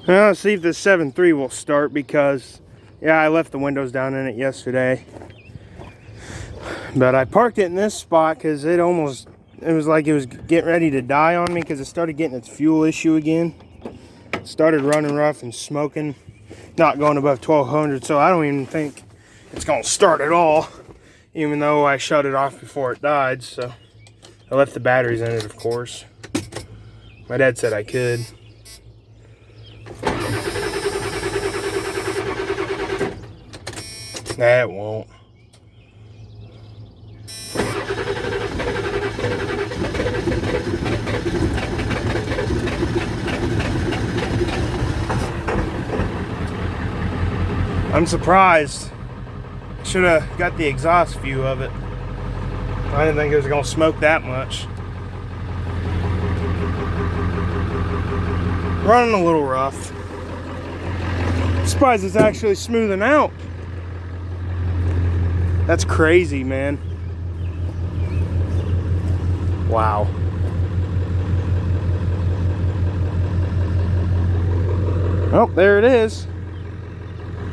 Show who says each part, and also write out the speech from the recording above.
Speaker 1: Well, let's see if the 7.3 will start, because yeah, I left the windows down in it yesterday. But I parked it in this spot because it was like it was getting ready to die on me, because it started getting its fuel issue again. It started running rough and smoking, not going above 1200, so I don't even think it's going to start at all, even though I shut it off before it died. So I left the batteries in it, of course. My dad said I could. Nah, it won't. I'm surprised. Should have got the exhaust view of it. I didn't think it was going to smoke that much. Running a little rough. Surprised it's actually smoothing out. That's crazy, man. Wow. Oh, there it is.